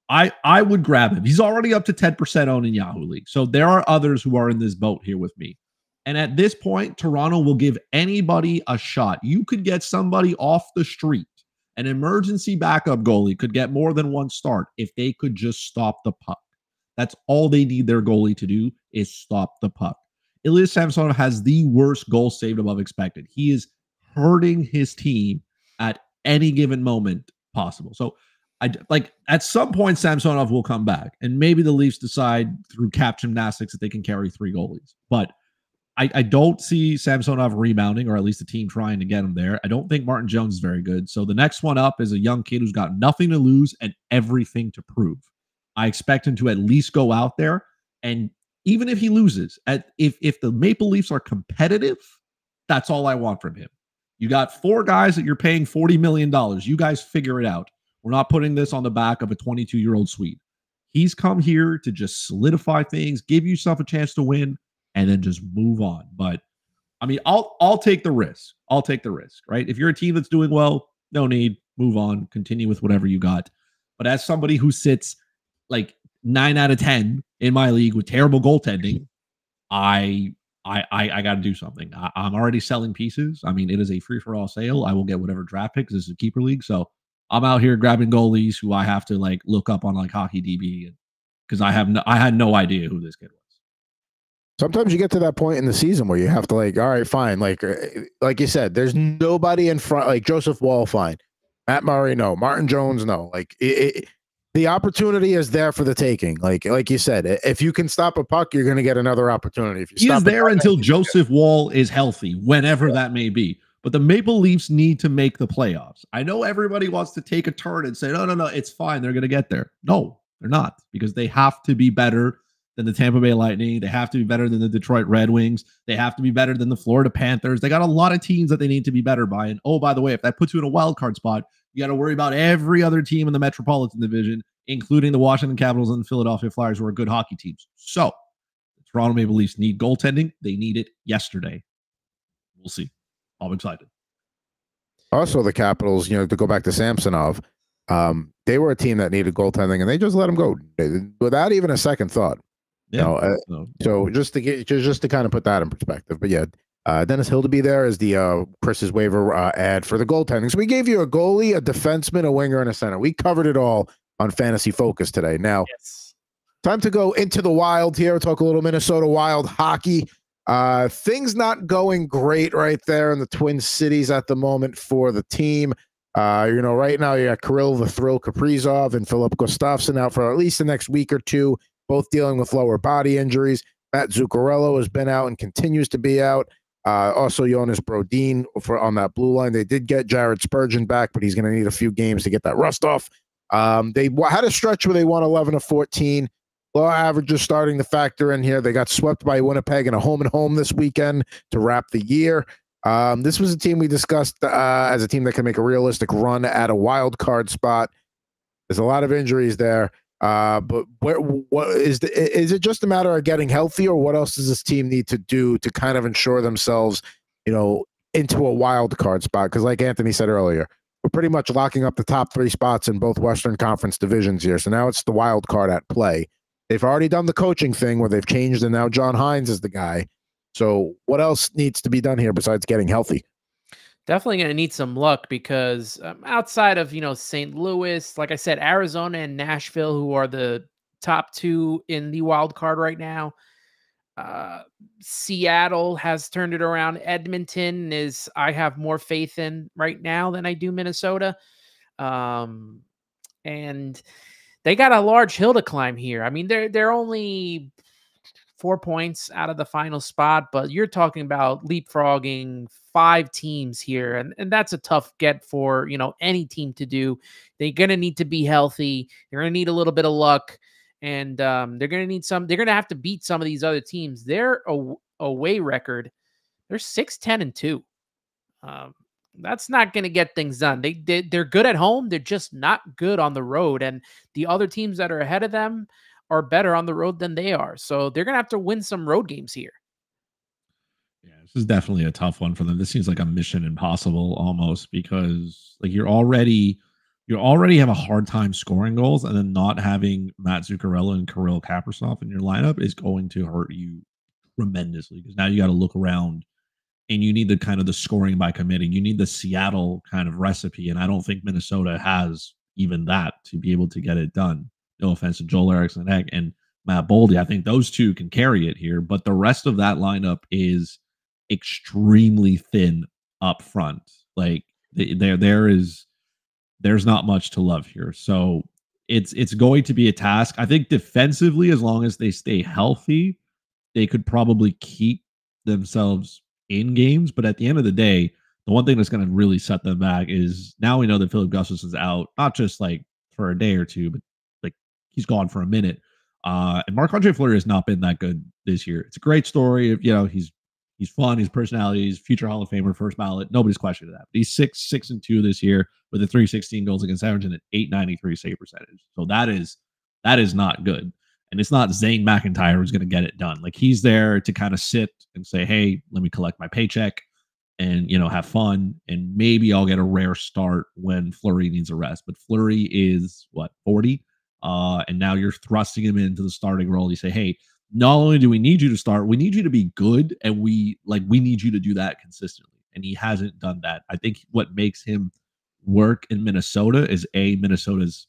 I would grab him. He's already up to 10% owned in Yahoo League. So there are others who are in this boat here with me. And at this point, Toronto will give anybody a shot. You could get somebody off the street. An emergency backup goalie could get more than one start if they could just stop the puck. That's all they need their goalie to do is stop the puck. Ilya Samsonov has the worst goal saved above expected. He is hurting his team at any given moment possible. So at some point, Samsonov will come back, and maybe the Leafs decide through cap gymnastics that they can carry 3 goalies. But I don't see Samsonov rebounding, or at least the team trying to get him there. I don't think Martin Jones is very good. So the next one up is a young kid who's got nothing to lose and everything to prove. I expect him to at least go out there, and even if he loses, if the Maple Leafs are competitive, that's all I want from him. You got 4 guys that you're paying $40 million. You guys figure it out. We're not putting this on the back of a 22-year-old Swede. He's come here to just solidify things, give yourself a chance to win, and then just move on. But I mean, I'll take the risk. I'll take the risk, right? If you're a team that's doing well, no need, move on, continue with whatever you got. But as somebody who sits like 9 out of 10 in my league with terrible goaltending, I got to do something. I'm already selling pieces. I mean, it is a free-for-all sale. I will get whatever draft picks. This is a keeper league, so I'm out here grabbing goalies who I have to like look up on like Hockey DB because I had no idea who this kid was. Sometimes you get to that point in the season where you have to like, all right, fine. Like you said, there's nobody in front, like Joseph Wall, fine. Matt Murray, no. Martin Jones, no. Like the opportunity is there for the taking. Like you said, if you can stop a puck, you're going to get another opportunity. If you he is there until Joseph Wall is healthy, whenever that may be. But the Maple Leafs need to make the playoffs. I know everybody wants to take a turn and say, no, it's fine. They're going to get there. No, they're not, because they have to be better than the Tampa Bay Lightning. They have to be better than the Detroit Red Wings. They have to be better than the Florida Panthers. They got a lot of teams that they need to be better by. And oh, by the way, if that puts you in a wild card spot, you got to worry about every other team in the Metropolitan Division, including the Washington Capitals and the Philadelphia Flyers, who are good hockey teams. So the Toronto Maple Leafs need goaltending. They need it yesterday. We'll see. I'm excited. Also, the Capitals, to go back to Samsonov, they were a team that needed goaltending, and they just let him go without even a second thought. Yeah. So just to kind of put that in perspective. But yeah, Dennis Hildeby there is the Chris's waiver ad for the goaltending. So we gave you a goalie, a defenseman, a winger, and a center. We covered it all on Fantasy Focus today. Now, time to go into the Wild here. We'll talk a little Minnesota Wild hockey. Things not going great right there in the Twin Cities at the moment for the team. Right now you got Kirill the Thrill Kaprizov and Philip Gustafsson out for at least the next week or two, both dealing with lower body injuries. Matt Zuccarello has been out and continues to be out. Also Jonas Brodin on that blue line. They did get Jared Spurgeon back, but he's going to need a few games to get that rust off. They had a stretch where they won 11 of 14. Low averages starting to factor in here. They got swept by Winnipeg in a home-and-home this weekend to wrap the year. This was a team we discussed as a team that can make a realistic run at a wild card spot. There's a lot of injuries there. But what is it just a matter of getting healthy, or what else does this team need to do to kind of ensure themselves, into a wild card spot? Because like Anthony said earlier, we're pretty much locking up the top 3 spots in both Western Conference divisions here. So now it's the wild card at play. They've already done the coaching thing where they've changed, and now John Hines is the guy. So what else needs to be done here besides getting healthy? Definitely going to need some luck because outside of, St. Louis, like I said, Arizona and Nashville, who are the top 2 in the wild card right now. Seattle has turned it around. Edmonton I have more faith in right now than I do Minnesota. And they got a large hill to climb here. I mean, they're only 4 points out of the final spot, but you're talking about leapfrogging 5 teams here. And that's a tough get for, any team to do. They're going to need to be healthy. They're going to need a little bit of luck. And they're going to have to beat some of these other teams. Their away record, they're 6-10-2. That's not going to get things done. They're good at home. They're just not good on the road. And the other teams that are ahead of them are better on the road than they are. So they're going to have to win some road games here. Yeah, this is definitely a tough one for them. This seems like a mission impossible almost, because like you already have a hard time scoring goals, and then not having Matt Zuccarello and Kirill Kaprizov in your lineup is going to hurt you tremendously, because now you got to look around and you need the scoring by committing. You need the Seattle kind of recipe, and I don't think Minnesota has even that to be able to get it done. No offense to Joel Eriksson and Matt Boldy. I think those two can carry it here, but the rest of that lineup is extremely thin up front. Like there's not much to love here. So it's going to be a task. I think defensively, as long as they stay healthy, they could probably keep themselves in games. But at the end of the day, the one thing that's going to really set them back is now we know that Philip Gustafsson's out, not just like for a day or two, but like he's gone for a minute. And Marc-Andre Fleury has not been that good this year. It's a great story. He's fun. His personality. He's future Hall of Famer, first ballot. Nobody's questioning that. But he's 6-6-2 this year with a 316 goals against average and an 893 save percentage. So that is not good. And it's not Zane McIntyre who's going to get it done. Like, he's there to kind of sit and say, hey, let me collect my paycheck and, have fun. And maybe I'll get a rare start when Fleury needs a rest. But Fleury is 40? And now you're thrusting him into the starting role. You say, hey, not only do we need you to start, we need you to be good. And we need you to do that consistently. And he hasn't done that. I think what makes him work in Minnesota is Minnesota's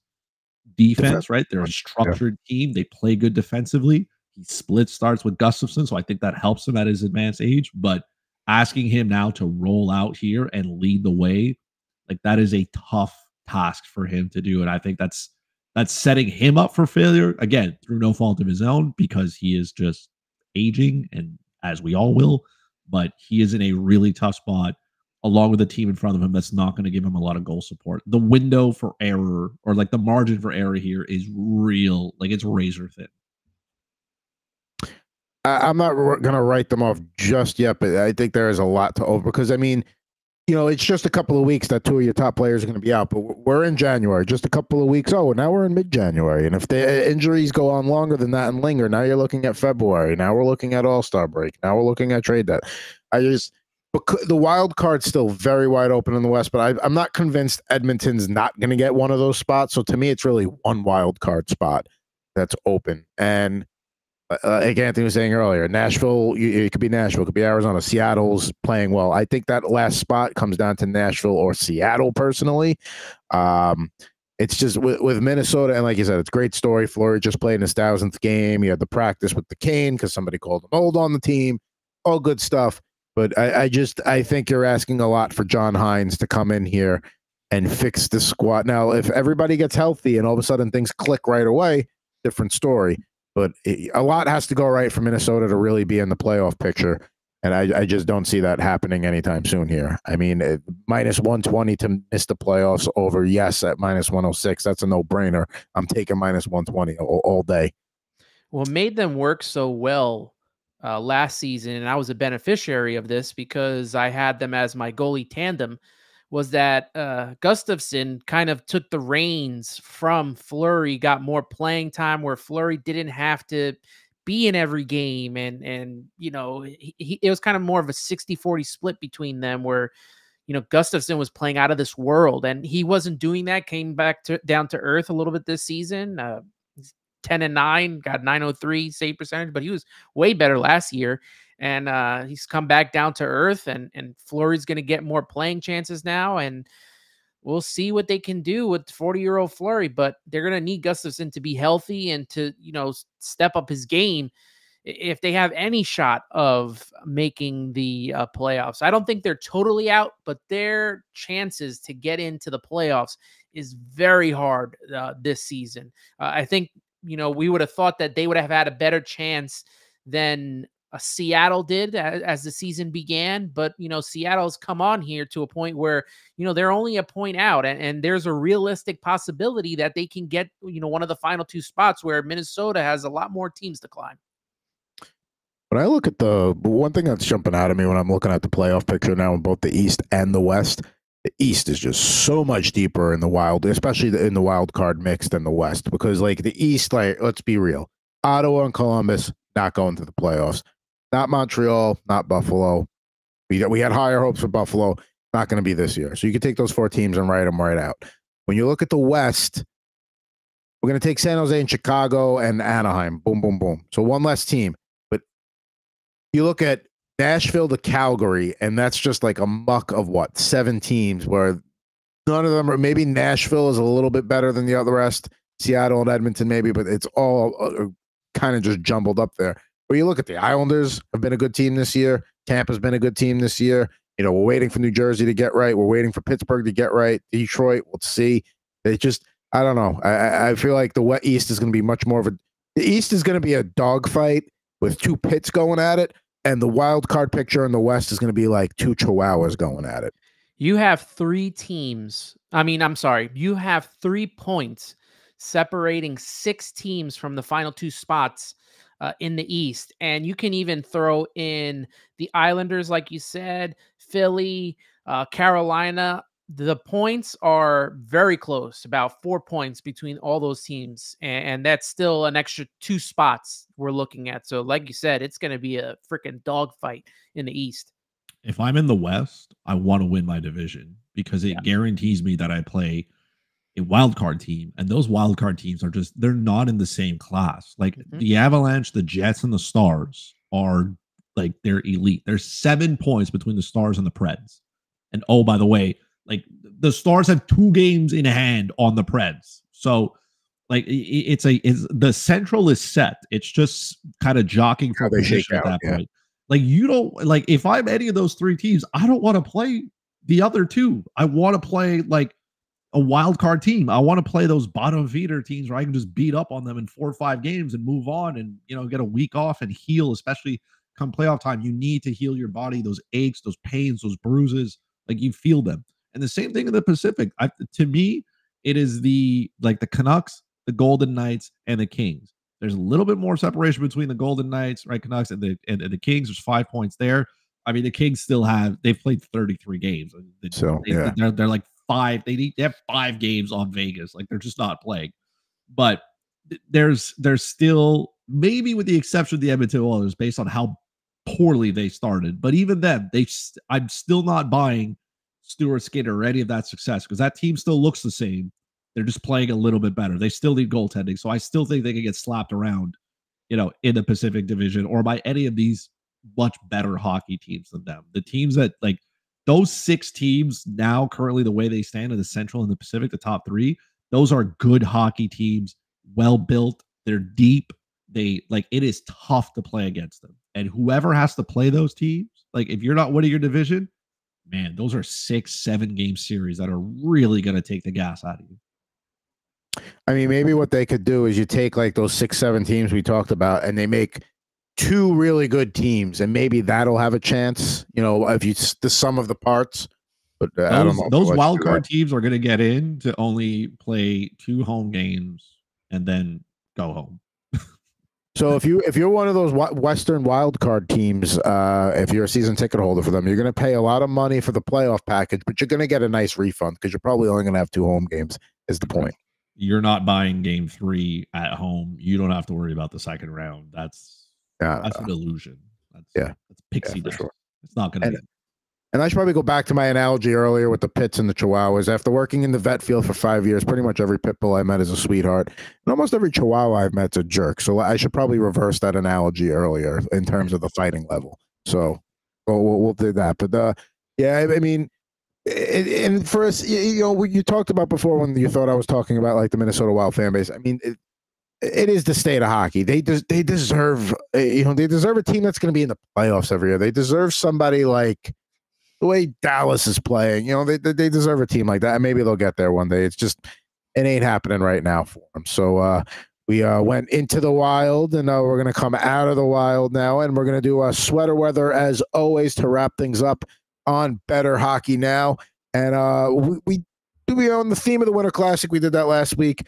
defense, right? They're a structured team. They play good defensively. He split starts with Gustafsson, so I think that helps him at his advanced age. But asking him now to roll out here and lead the way, like, that is a tough task for him to do. And I think that's setting him up for failure, again, through no fault of his own, because he is just aging, and as we all will. But he is in a really tough spot, along with the team in front of him that's not going to give him a lot of goal support. The window for error, or like the margin for error here, is real. Like, it's razor thin. I'm not going to write them off just yet, but I think there is a lot to over, because it's just a couple of weeks that two of your top players are going to be out, but we're in January, just a couple of weeks. Oh, now we're in mid-January. And if the injuries go on longer than that and linger, now you're looking at February. Now we're looking at All-Star break. Now we're looking at trade deadline. The wild card's still very wide open in the West, but I'm not convinced Edmonton's not going to get one of those spots. So to me, it's really one wild card spot that's open. And like Anthony was saying earlier, Nashville, it could be Nashville, it could be Arizona. Seattle's playing well. I think that last spot comes down to Nashville or Seattle, personally. It's just with Minnesota, and like you said, it's a great story. Fleury just played in his 1,000th game. He had the practice with the cane because somebody called him old on the team. All good stuff. But I think you're asking a lot for John Hines to come in here and fix the squad. Now, if everybody gets healthy and all of a sudden things click right away, different story. But a lot has to go right for Minnesota to really be in the playoff picture. And I just don't see that happening anytime soon here. I mean, minus 120 to miss the playoffs over yes at minus 106. That's a no-brainer. I'm taking minus 120 all day. Well, it made them work so well last season, and I was a beneficiary of this because I had them as my goalie tandem, was that Gustafsson kind of took the reins from Fleury, got more playing time where Fleury didn't have to be in every game. And it was kind of more of a 60-40 split between them where, Gustafsson was playing out of this world, and he wasn't doing that, came back down to earth a little bit this season. 10-9, got 903 save percentage, but he was way better last year. And he's come back down to earth, and Fleury's going to get more playing chances now. And we'll see what they can do with 40-year-old Fleury, but they're going to need Gustafsson to be healthy and to, step up his game if they have any shot of making the playoffs. I don't think they're totally out, but their chances to get into the playoffs is very hard this season. I think, we would have thought that they would have had a better chance than Seattle did as the season began. But, Seattle's come on here to a point where, they're only a point out, and there's a realistic possibility that they can get, one of the final two spots where Minnesota has a lot more teams to climb. When I look at the one thing that's jumping out at me when I'm looking at the playoff picture now in both the East and the West, the East is just so much deeper in the wild, especially in the wild card mix than the West, because like the East, like, let's be real, Ottawa and Columbus not going to the playoffs, not Montreal, not Buffalo. We had higher hopes for Buffalo, not going to be this year. So you can take those 4 teams and write them right out. When you look at the West, we're going to take San Jose and Chicago and Anaheim. Boom, boom, boom. So one less team. You look at Nashville to Calgary, and that's just like a muck of 7 teams where none of them are. Maybe Nashville is a little bit better than the other rest, Seattle and Edmonton maybe, but it's all kind of just jumbled up there. Where you look at the Islanders have been a good team this year. Tampa's been a good team this year. We're waiting for New Jersey to get right. We're waiting for Pittsburgh to get right. Detroit, we'll see. They just, I don't know. I feel like the East is going to be much more of the East is going to be a dogfight with 2 pits going at it. And the wild card picture in the West is going to be like 2 chihuahuas going at it. You have 3 teams. You have 3 points separating 6 teams from the final 2 spots in the East. And you can even throw in the Islanders, like you said, Philly, Carolina. The points are very close, about 4 points between all those teams. And that's still an extra 2 spots we're looking at. So like you said, it's going to be a freaking dogfight in the East. If I'm in the West, I want to win my division because it guarantees me that I play a wild card team. And those wild card teams are they're not in the same class. Like the Avalanche, the Jets, and the Stars are like, they're elite. There's 7 points between the Stars and the Preds. And oh, by the way, like the Stars have 2 games in hand on the Preds. So like it's the Central is set. It's just kind of jockeying for position at that point. Like you don't like if I'm any of those 3 teams, I don't want to play the other 2. I want to play like a wild card team. I want to play those bottom feeder teams where I can just beat up on them in 4 or 5 games and move on and get a week off and heal, especially come playoff time. You need to heal your body, those aches, those pains, those bruises, like you feel them. And the same thing in the Pacific. To me, it is the Canucks, the Golden Knights, and the Kings. There's a little bit more separation between the Golden Knights, right, Canucks, and the Kings. There's 5 points there. I mean, the Kings they've played 33 games. They're like 5. They have 5 games on Vegas. Like they're just not playing. But there's still, maybe with the exception of the Edmonton Oilers, based on how poorly they started. But even then, I'm still not buying Stuart Skinner or any of that success because that team still looks the same. They're just playing a little bit better. They still need goaltending. So I still think they can get slapped around, in the Pacific Division or by any of these much better hockey teams than them. The teams that like those 6 teams now currently the way they stand in the Central and the Pacific, the top 3, those are good hockey teams, well built. They're deep. It is tough to play against them. And whoever has to play those teams, like if you're not winning your division, man, those are 6-7 game series that are really going to take the gas out of you. I mean, maybe what they could do is you take like those 6-7 teams we talked about and they make 2 really good teams and maybe that'll have a chance, if you the sum of the parts. But I don't know. Those wild card teams are going to get in to only play 2 home games and then go home. So if you're one of those Western wild card teams, if you're a season ticket holder for them, you're going to pay a lot of money for the playoff package, but you're going to get a nice refund because you're probably only going to have 2 home games. Is the point? You're not buying game 3 at home. You don't have to worry about the second round. That's an illusion. That's pixie dust. Sure. It's not going to be. And I should probably go back to my analogy earlier with the pits and the chihuahuas. After working in the vet field for 5 years, pretty much every pit bull I met is a sweetheart. And almost every chihuahua I've met's a jerk. So I should probably reverse that analogy earlier in terms of the fighting level. So we'll do that. But I mean, and for us, you talked about before when you thought I was talking about like the Minnesota Wild fan base. I mean, it is the state of hockey. They deserve, they deserve a team that's going to be in the playoffs every year. They deserve somebody like the way Dallas is playing. They deserve a team like that. And maybe they'll get there one day. It's just, it ain't happening right now for them. So We went into the wild, and we're going to come out of the wild now, and we're going to do sweater weather as always to wrap things up on Bettor Hockey Now. And we on the theme of the Winter Classic. We did that last week.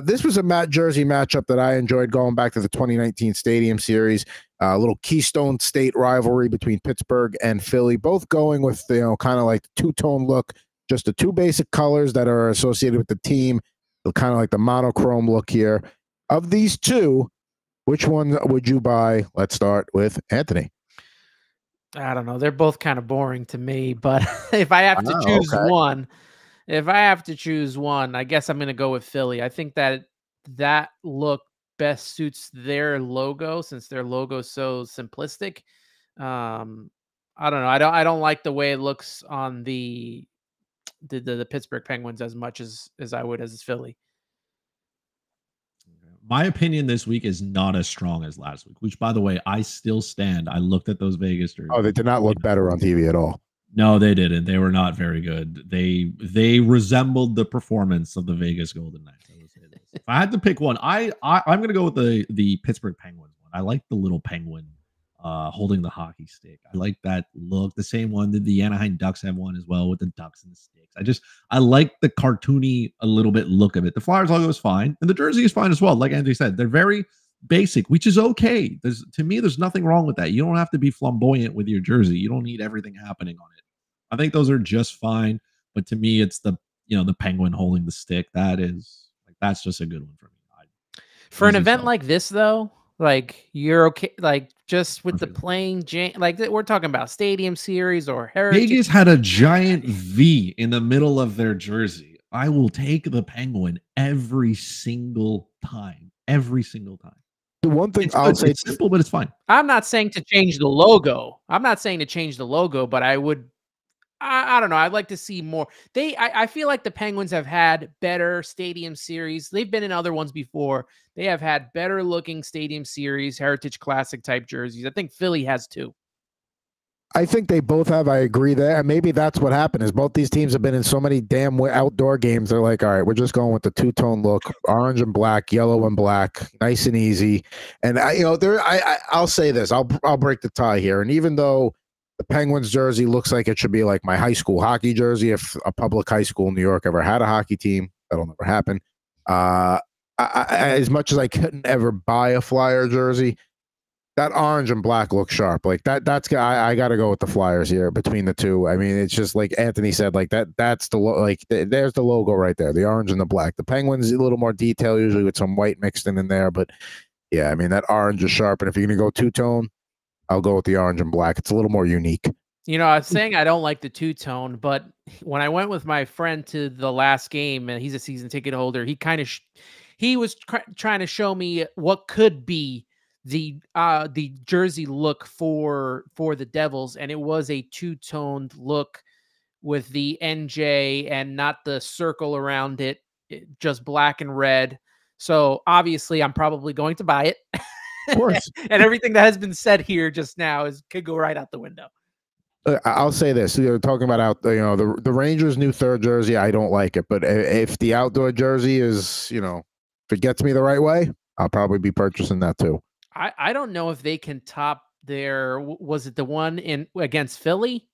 This was a jersey matchup that I enjoyed going back to the 2019 Stadium Series. A little Keystone State rivalry between Pittsburgh and Philly, both going with, kind of like the two-tone look, just the two basic colors that are associated with the team, kind of like the monochrome look here. Of these two, which one would you buy? Let's start with Anthony. I don't know. They're both kind of boring to me, but if I have to choose one, I guess I'm going to go with Philly. I think that look best suits their logo, since their logo is so simplistic. I don't know. I don't like the way it looks on the Pittsburgh Penguins as much as I would as Philly. My opinion this week is not as strong as last week, which, by the way, I still stand. I looked at those Vegas jerseys. Oh, they did not look better on TV at all. No, they didn't. They were not very good. They resembled the performance of the Vegas Golden Knights. I will say this. If I had to pick one, I'm going to go with the Pittsburgh Penguins one. I like the little penguin holding the hockey stick. I like that look. The same one that the Anaheim Ducks have one as well, with the ducks and the sticks. I like the cartoony a little bit look of it. The Flyers logo is fine, and the jersey is fine as well. Like Anthony said, they're very basic, which is okay. To me, there's nothing wrong with that. You don't have to be flamboyant with your jersey. You don't need everything happening on it. I think those are just fine. But to me, it's the penguin holding the stick. That's just a good one for me. For an event like this, though, like you're okay, like just with the playing, like we're talking about Stadium Series or Heritage. Vegas had a giant V in the middle of their jersey. I will take the penguin every single time. Every single time. The one thing I'll say, it's simple, but it's fine. I'm not saying to change the logo. But I would. I don't know. I'd like to see more. I feel like the Penguins have had better Stadium Series. They've been in other ones before. They have had better looking Stadium Series, Heritage Classic type jerseys. I think Philly has too. I think they both have. I agree there. And maybe that's what happened is both these teams have been in so many damn outdoor games. They're like, all right, we're just going with the two-tone look, orange and black, yellow and black, nice and easy. And I'll say this. I'll break the tie here. And even though the Penguins jersey looks like it should be like my high school hockey jersey, if a public high school in New York ever had a hockey team, that'll never happen. As much as I couldn't ever buy a Flyer jersey, that orange and black looks sharp. Like that's I got to go with the Flyers here between the two. I mean, it's just like Anthony said, like that's there's the logo right there, the orange and the black. The Penguins a little more detail, usually with some white mixed in there, but yeah, I mean that orange is sharp. And if you're gonna go two-tone, I'll go with the orange and black. It's a little more unique. I was saying I don't like the two-tone, but when I went with my friend to the last game, and he's a season ticket holder, he kind of he was trying to show me what could be the jersey look for the Devils, and it was a two-toned look with the NJ and not the circle around it, just black and red. So obviously, I'm probably going to buy it. Of course. And everything that has been said here just now could go right out the window. I'll say this: you're talking about the Rangers' new third jersey. I don't like it, but if the outdoor jersey is, if it gets me the right way, I'll probably be purchasing that too. I don't know if they can top was it the one against Philly?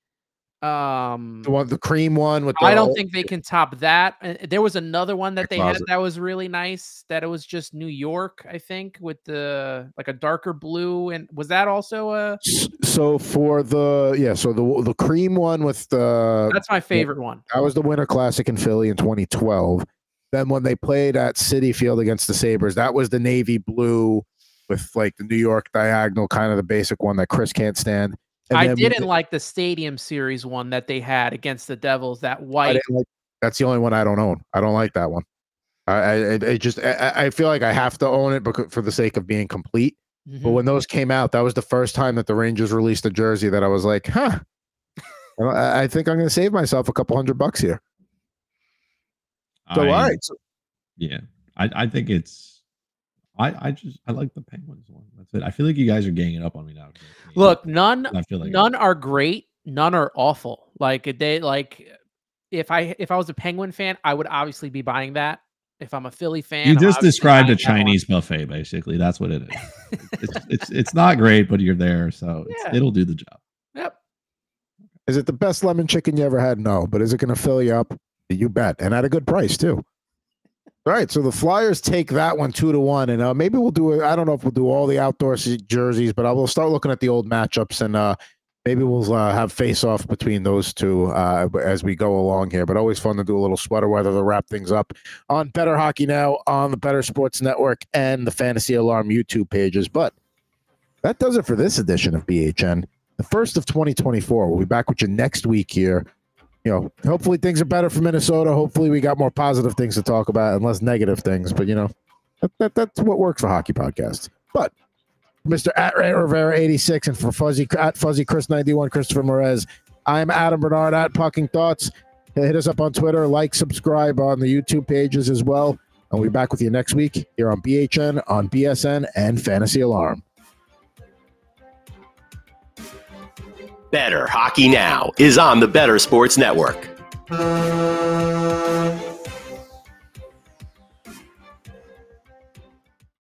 The cream one with I don't think they can top that. There was another one that they had that was really nice, that it was just New York, I think, with like a darker blue. And was that also so for the cream one with that's my favorite one. That was the Winter Classic in Philly in 2012. Then when they played at Citi Field against the Sabres, that was the navy blue with like the New York diagonal, kind of the basic one that Chris can't stand. And I didn't like the Stadium Series one that they had against the Devils, that white. That's the only one I don't own. I don't like that one. I feel like I have to own it for the sake of being complete. Mm-hmm. But when those came out, that was the first time that the Rangers released a jersey that I was like, huh, I think I'm going to save myself a couple $100 here. So, all right. Yeah, I think it's, I like the Penguins one. That's it. I feel like you guys are ganging up on me now. Look, none are great. None are awful. Like if I was a Penguin fan, I would obviously be buying that. if I'm a Philly fan, You I'm just obviously described a buying that one. Chinese buffet, basically. That's what it is. it's not great, but you're there, so it'll do the job. Yep. Is it the best lemon chicken you ever had? No, but is it going to fill you up? You bet, and at a good price too. All right, so the Flyers take that one 2-1, and maybe we'll do it. I don't know if we'll do all the outdoor jerseys, but I will start looking at the old matchups, and maybe we'll have face-off between those two as we go along here. But always fun to do a little sweater weather to wrap things up on Bettor Hockey Now, on the Bettor Sports Network, and the Fantasy Alarm YouTube pages. But that does it for this edition of BHN. The first of 2024. We'll be back with you next week here. You know, hopefully things are better for Minnesota. Hopefully we got more positive things to talk about and less negative things. But, you know, that's what works for hockey podcasts. But Mr. at Rivera 86 and for Fuzzy at Fuzzy Chris 91 Christopher Morais, I'm Adam Bernard at Pucking Thoughts. Hit us up on Twitter, like, subscribe on the YouTube pages as well. And we'll be back with you next week here on BHN, on BSN, and Fantasy Alarm. Bettor Hockey Now is on the Bettor Sports Network.